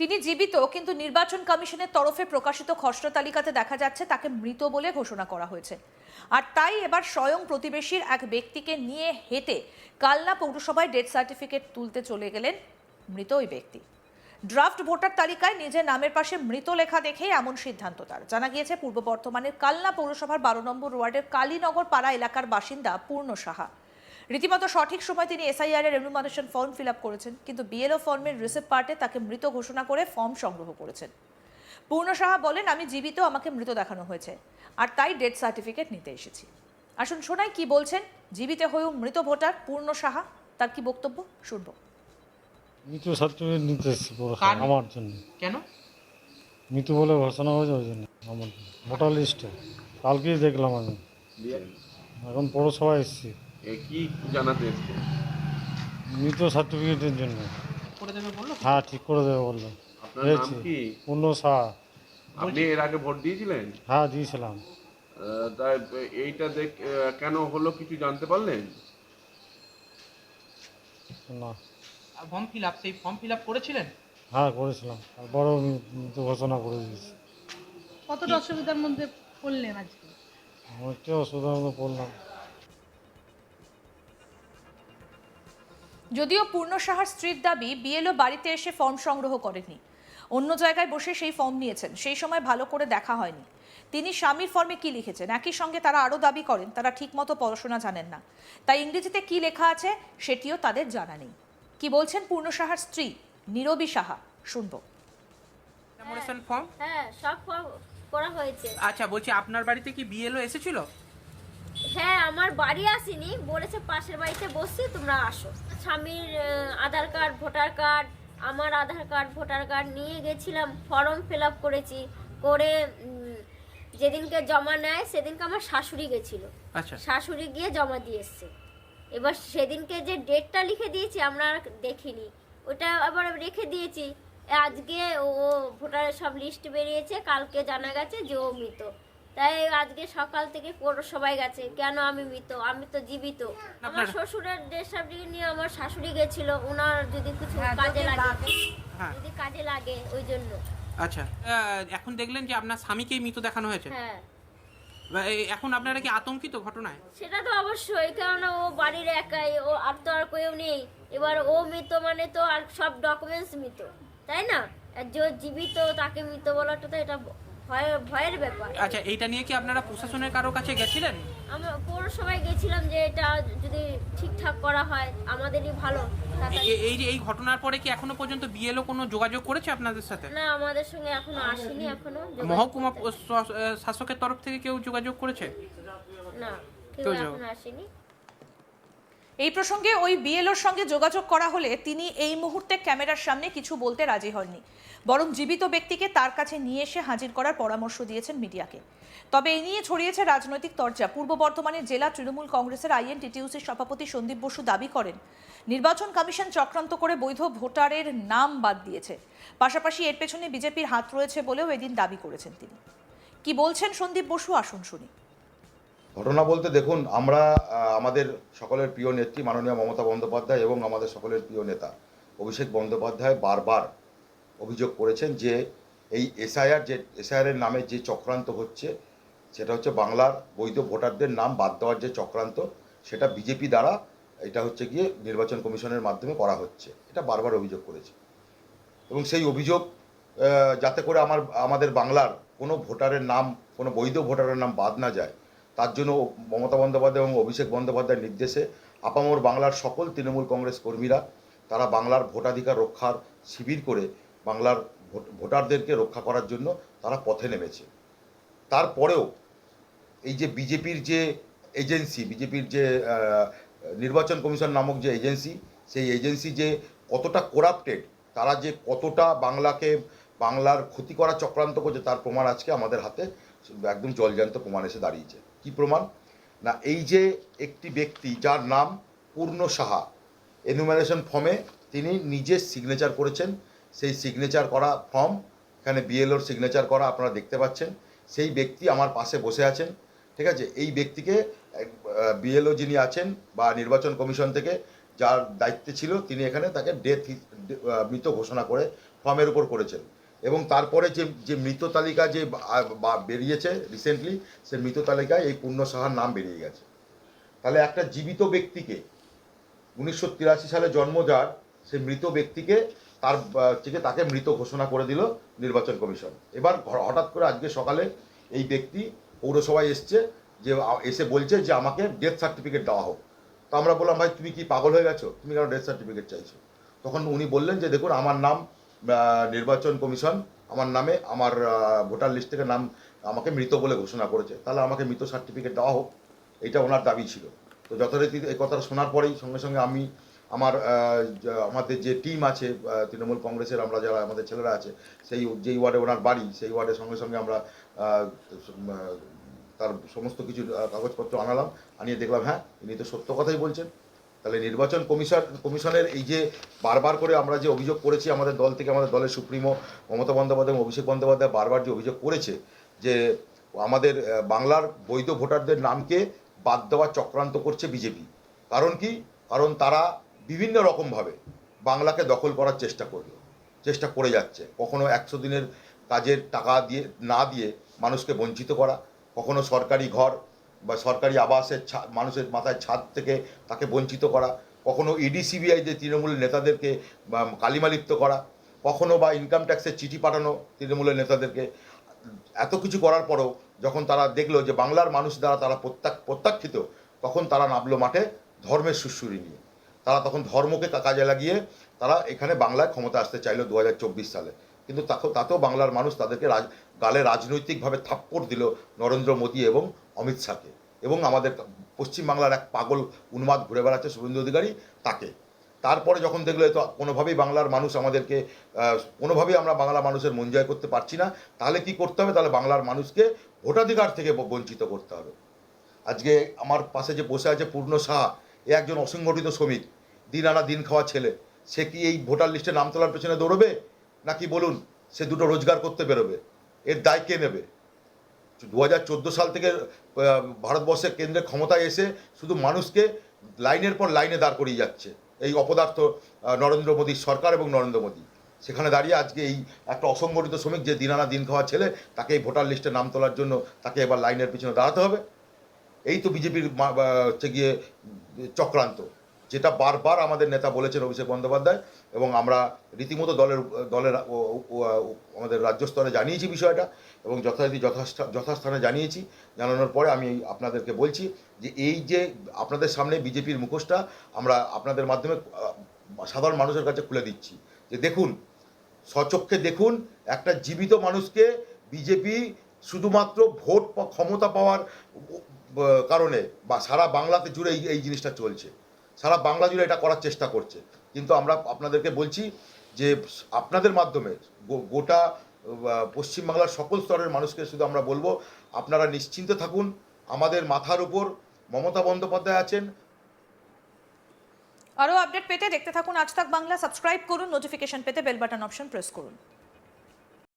তিনি জীবিত, কিন্তু নির্বাচন কমিশনের তরফে প্রকাশিত খসড়া তালিকাতে দেখা যাচ্ছে তাকে মৃত বলে ঘোষণা করা হয়েছে। আর তাই এবার স্বয়ং প্রতিবেশীর এক ব্যক্তিকে নিয়ে হেঁটে কালনা পৌরসভায় ডেথ সার্টিফিকেট তুলতে চলে গেলেন মৃত ওই ব্যক্তি। ড্রাফট ভোটার তালিকায় নিজের নামের পাশে মৃত লেখা দেখেই এমন সিদ্ধান্ত তার। জানা গিয়েছে পূর্ব বর্ধমানের কালনা পৌরসভার 12 নম্বর ওয়ার্ডের কালীনগর পাড়া এলাকার বাসিন্দা পূর্ণ সাহা। রীতিমতো সঠিক সময় তিনি এসআইআর এর রেনুমারেশন ফর্ম ফিল আপ করেছেন, কিন্তু বিএলও ফর্মের রিসিপ্ট পার্টে তাকে মৃত ঘোষণা করে ফর্ম সংগ্রহ করেছেন। পূর্ণ সাহা বলেন, আমি জীবিত, আমাকে মৃত দেখানো হয়েছে, আর তাই ডেথ সার্টিফিকেট নিতে এসেছি। আসুন শোনাই কি বলছেন জীবিত হয়েও মৃত ভোটার পূর্ণ সাহা। তার কি বক্তব্য শুনবো। মৃত সার্টিফিকেট নিতে এসেছি আমার জন্য। কেন? মৃত বলে ঘোষণা হয়েছে ওই জন্য আমার ভোটার লিস্টে কালকেই দেখলাম আমি। এখন পৌরসভায় এসেছি কি জানাতে এসছে? মৃত সার্টিফিকেটের জন্য। করে দেবে বললো? হ্যাঁ, ঠিক করে দেবে বললো। আপনার নাম কি? পূর্ণ সাহা। আপনি এর আগে ভোট দিয়েছিলেন? হ্যাঁ, দিয়েছিলাম। তাই এইটা কেন হলো কিছু জানতে পারলেন? না। ফর্ম ফিল আপ, সেই ফর্ম ফিল আপ করেছিলেন? হ্যাঁ, করেছিলাম, আর বড় মৃত ঘোষণা করে দিয়েছি। কতটা অসুবিধার মধ্যে পড়লেন আজকে? অনেকটা অসুবিধার মধ্যে পড়লাম। যদিও পূর্ণ সাহার স্ত্রীর দাবি বিএলও বাড়িতে এসে ফর্ম সংগ্রহ করেননি, অন্য জায়গায় বসে সেই ফর্ম নিয়েছেন, সেই সময় ভালো করে দেখা হয়নি। তিনি স্বামীর ফর্মে কি লিখেছেন, একই সঙ্গে তারা আরও দাবি করেন তারা ঠিকমতো পড়াশোনা জানেন না, তাই ইংরেজিতে কি লেখা আছে সেটিও তাদের জানা নেই। কি বলছেন পূর্ণ সাহার স্ত্রী নীরবী সাহা, শুনবো। রেনুমারেশন ফর্ম? হ্যাঁ, সব ফর্ম করা হয়েছে। আচ্ছা, বলছি আপনার বাড়িতে কি বিএলও এসেছিল? হ্যাঁ, আমার বাড়ি আসেনি, বলেছে পাশের বাড়িতে বসছি, তোমরা আসো। স্বামীর আধার কার্ড, ভোটার কার্ড, আমার আধার কার্ড, ভোটার কার্ড নিয়ে গেছিলাম, ফর্ম ফিল আপ করেছি, করে যেদিনকে জমা নেয় সেদিনকে আমার শাশুড়ি গেছিল। আচ্ছা, শাশুড়ি গিয়ে জমা দিয়ে এসছে। এবার সেদিনকে যে ডেটটা লিখে দিয়েছি আমরা আর দেখিনি, ওটা আবার রেখে দিয়েছি। আজকে ও ভোটারের সব লিস্ট বেরিয়েছে, কালকে জানা গেছে যে ও মৃত। তাই আজকে সকাল থেকে সবাই গেছে, কেন আমি মৃত, আমি তো জীবিত। আমার শ্বশুরের ডেথ সার্টিফিকেট নিয়ে আমার শাশুড়ি গেছিল, ওনার যদি কিছু কাজে লাগে, হ্যাঁ, যদি কাজে লাগে ওই জন্য। আচ্ছা। এখন দেখলেন যে আপনার স্বামীকেই মৃত দেখানো হয়েছে। হ্যাঁ, এখন আপনারা কি আতঙ্কিত ঘটনায়? সেটা তো অবশ্যই, কেননা ও বাড়ির একাই, ও আর তো আর কেউ নেই। এবার ও মৃত মানে তো আর সব ডকুমেন্টস মৃত, তাই না? আর যে জীবিত তাকে মৃত বলাটা তো এটা ভয়ের ব্যাপার। আচ্ছা, এইটা নিয়ে কি আপনারা প্রশাসনের কারো কাছে গেছিলেন? আমরা পৌরসভায় গেছিলাম যে এটা যদি ঠিকঠাক করা হয় আমাদেরই ভালো। এই ঘটনার পরে কি এখনো পর্যন্ত বিএলও কোনো যোগাযোগ করেছে আপনাদের সাথে? না, আমাদের সঙ্গে এখনো আসেনি, এখনো মহকুমা শাসকের তরফ থেকে কেউ যোগাযোগ করেছে? না, কেউ এখনো আসেনি। এই প্রসঙ্গে ওই বিএলওর সঙ্গে যোগাযোগ করা হলে তিনি এই মুহূর্তে ক্যামেরার সামনে কিছু বলতে রাজি হননি, বরং জীবিত ব্যক্তিকে তার কাছে নিয়ে এসে হাজির করার পরামর্শ দিয়েছেন মিডিয়াকে। তবে এই নিয়ে ছড়িয়েছে রাজনৈতিক তরজা। পূর্ব বর্ধমানের জেলা তৃণমূল কংগ্রেসের আইএনটিটিউসির সভাপতি সন্দীপ বসু দাবি করেন, নির্বাচন কমিশন চক্রান্ত করে বৈধ ভোটারের নাম বাদ দিয়েছে, পাশাপাশি এর পেছনে বিজেপির হাত রয়েছে বলেও এদিন দাবি করেছেন তিনি। কি বলছেন সন্দীপ বসু, আসুন শুনি। ঘটনা বলতে দেখুন, আমরা আমাদের সকলের প্রিয় নেত্রী মাননীয় মমতা বন্দ্যোপাধ্যায় এবং আমাদের সকলের প্রিয় নেতা অভিষেক বন্দ্যোপাধ্যায় বারবার অভিযোগ করেছেন যে এই এসআইআরের নামে যে চক্রান্ত হচ্ছে, সেটা হচ্ছে বাংলার বৈধ ভোটারদের নাম বাদ দেওয়ার যে চক্রান্ত, সেটা বিজেপি দ্বারা এটা হচ্ছে গিয়ে নির্বাচন কমিশনের মাধ্যমে করা হচ্ছে, এটা বারবার অভিযোগ করেছে। এবং সেই অভিযোগ যাতে করে আমাদের বাংলার কোনো ভোটারের নাম, কোনো বৈধ ভোটারের নাম বাদ না যায়, তার জন্য মমতা বন্দ্যোপাধ্যায় এবং অভিষেক বন্দ্যোপাধ্যায়ের নির্দেশে আপামর বাংলার সকল তৃণমূল কংগ্রেস কর্মীরা তারা বাংলার ভোটাধিকার রক্ষার শিবির করে বাংলার ভোটারদেরকে রক্ষা করার জন্য তারা পথে নেমেছে। তারপরেও এই যে বিজেপির যে এজেন্সি, বিজেপির যে নির্বাচন কমিশন নামক যে এজেন্সি, সেই এজেন্সি যে কতটা করাপ্টেড, তারা যে কতটা বাংলার ক্ষতি করা চক্রান্ত করছে, তার প্রমাণ আজকে আমাদের হাতে একদম জলজ্যান্ত প্রমাণ এসে দাঁড়িয়েছে। কি প্রমাণ? না, এই যে একটি ব্যক্তি যার নাম পূর্ণ সাহা, এনুমারেশন ফর্মে তিনি নিজে সিগনেচার করেছেন। সেই সিগনেচার করা ফর্ম, এখানে বিএলওর সিগনেচার করা আপনারা দেখতে পাচ্ছেন। সেই ব্যক্তি আমার পাশে বসে আছেন, ঠিক আছে? এই ব্যক্তিকে বিএলও যিনি আছেন বা নির্বাচন কমিশন থেকে যার দায়িত্বে ছিল তিনি এখানে তাকে মৃত ঘোষণা করে ফর্মের উপর করেছেন। এবং তারপরে যে মৃত তালিকা যে বেরিয়েছে রিসেন্টলি, সে মৃত তালিকায় এই পূর্ণ সাহার নাম বেরিয়ে গেছে। তাহলে একটা জীবিত ব্যক্তিকে 1983 সালে জন্ম যার, সে মৃত ব্যক্তিকে তাকে মৃত ঘোষণা করে দিল নির্বাচন কমিশন। এবার হঠাৎ করে আজকে সকালে এই ব্যক্তি পৌরসভায় এসে বলছে যে আমাকে ডেথ সার্টিফিকেট দেওয়া হোক। তো আমরা বললাম, ভাই তুমি কি পাগল হয়ে গেছো, তুমি কেন ডেথ সার্টিফিকেট চাইছো? তখন উনি বললেন যে দেখুন, আমার নাম নির্বাচন কমিশন আমার নামে আমার ভোটার লিস্ট থেকে নাম আমাকে মৃত বলে ঘোষণা করেছে, তাহলে আমাকে মৃত সার্টিফিকেট দেওয়া হোক, এটা ওনার দাবি ছিল। তো যথারীতি এই কথাটা শোনার পরেই সঙ্গে সঙ্গে আমি আমাদের যে টিম আছে তৃণমূল কংগ্রেসের, আমরা যারা আমাদের ছেলেরা আছে, যেই ওয়ার্ডে ওনার বাড়ি, সেই ওয়ার্ডের সঙ্গে সঙ্গে আমরা তার সমস্ত কিছু কাগজপত্র আনালাম, আনিয়ে দেখলাম হ্যাঁ ইনি তো সত্য কথাই বলছেন। তাহলে নির্বাচন কমিশনের এই যে বারবার করে আমরা যে অভিযোগ করেছি, আমাদের দল থেকে আমাদের দলের সুপ্রিমো মমতা বন্দ্যোপাধ্যায় এবং অভিষেক বন্দ্যোপাধ্যায় বারবার যে অভিযোগ করেছে যে আমাদের বাংলার বৈধ ভোটারদের নামকে বাদ দেওয়ার চক্রান্ত করছে বিজেপি। কারণ কি? কারণ তারা বিভিন্ন রকমভাবে বাংলাকে দখল করার চেষ্টা করে যাচ্ছে। কখনো 100 দিনের কাজের টাকা না দিয়ে মানুষকে বঞ্চিত করা, কখনো সরকারি ঘর বা সরকারি আবাসের মানুষের মাথায় ছাদ থেকে তাকে বঞ্চিত করা, কখনো ইডি সিবিআই যে তৃণমূলের নেতাদেরকে কালিমালিপ্ত করা, কখনো বা ইনকাম ট্যাক্সের চিঠি পাঠানো তৃণমূলের নেতাদেরকে। এত কিছু করার পরও যখন তারা দেখলো যে বাংলার মানুষ দ্বারা তারা প্রত্যাখ্যিত, তখন তারা নামলো মাঠে ধর্মের সুশ্রুরি নিয়ে। তারা তখন ধর্মকে কাজে লাগিয়ে তারা এখানে বাংলায় ক্ষমতা আসতে চাইলো 2024 সালে। কিন্তু তাতেও বাংলার মানুষ তাদেরকে গালে রাজনৈতিকভাবে থাপ্পড় দিল নরেন্দ্র মোদী এবং অমিত শাহকে, এবং আমাদের পশ্চিমবাংলার এক পাগল উন্মাদ ঘুরে বেড়াচ্ছে শুভেন্দু অধিকারী তাকে। তারপরে যখন দেখলো তো কোনোভাবেই বাংলার মানুষ আমাদেরকে কোনোভাবেই আমরা বাংলা মানুষের মন জয় করতে পারছি না, তাহলে কি করতে হবে? তাহলে বাংলার মানুষকে ভোটাধিকার থেকে বঞ্চিত করতে হবে। আজকে আমার পাশে যে বসে আছে পূর্ণ সাহা, এ একজন অসংগঠিত শ্রমিক, দিন আনা দিন খাওয়া ছেলে। সে কি এই ভোটার লিস্টে নাম তোলার পেছনে দৌড়বে, নাকি বলুন সে দুটো রোজগার করতে বেরোবে? এর দায় কে নেবে? 2014 সাল থেকে ভারতবর্ষের কেন্দ্রে ক্ষমতায় এসে শুধু মানুষকে লাইনের পর লাইনে দাঁড় করিয়ে যাচ্ছে এই অপদার্থ নরেন্দ্র মোদীর সরকার এবং নরেন্দ্র মোদী। সেখানে দাঁড়িয়ে আজকে এই একটা অসংগঠিত শ্রমিক, যে দিন আনা দিন খাওয়া ছেলে, তাকে এই ভোটার লিস্টে নাম তোলার জন্য তাকে এবার লাইনের পিছনে দাঁড়াতে হবে। এই তো বিজেপির হচ্ছে গিয়ে চক্রান্ত, যেটা বারবার আমাদের নেতা বলেছেন অভিষেক বন্দ্যোপাধ্যায়, এবং আমরা রীতিমতো দলের আমাদের রাজ্য স্তরে জানিয়েছি বিষয়টা, এবং যথাস্থানে জানিয়েছি। জানানোর পরে আমি আপনাদেরকে বলছি যে এই যে আপনাদের সামনে বিজেপির মুখোশটা আমরা আপনাদের মাধ্যমে সাধারণ মানুষের কাছে খুলে দিচ্ছি, যে দেখুন, স্বচক্ষে দেখুন, একটা জীবিত মানুষকে বিজেপি শুধুমাত্র ভোট ক্ষমতা পাওয়ার কারণে বা সারা বাংলাতে জুড়ে এই জিনিসটা চলছে, সারা বাংলা জুড়ে এটা করার চেষ্টা করছে। কিন্তু আমরা আপনাদেরকে বলছি যে আপনাদের মাধ্যমে গোটা পশ্চিমবাংলার সকল স্তরের মানুষকে শুধু আমরা বলবো, আপনারা নিশ্চিন্তে থাকুন, আমাদের মাথার উপর মমতা বন্দ্যোপাধ্যায় আছেন। আরও আপডেট পেতে দেখতে থাকুন আজ তাক বাংলা, সাবস্ক্রাইব করুন, নোটিফিকেশন পেতে বেল বাটন অপশন প্রেস করুন।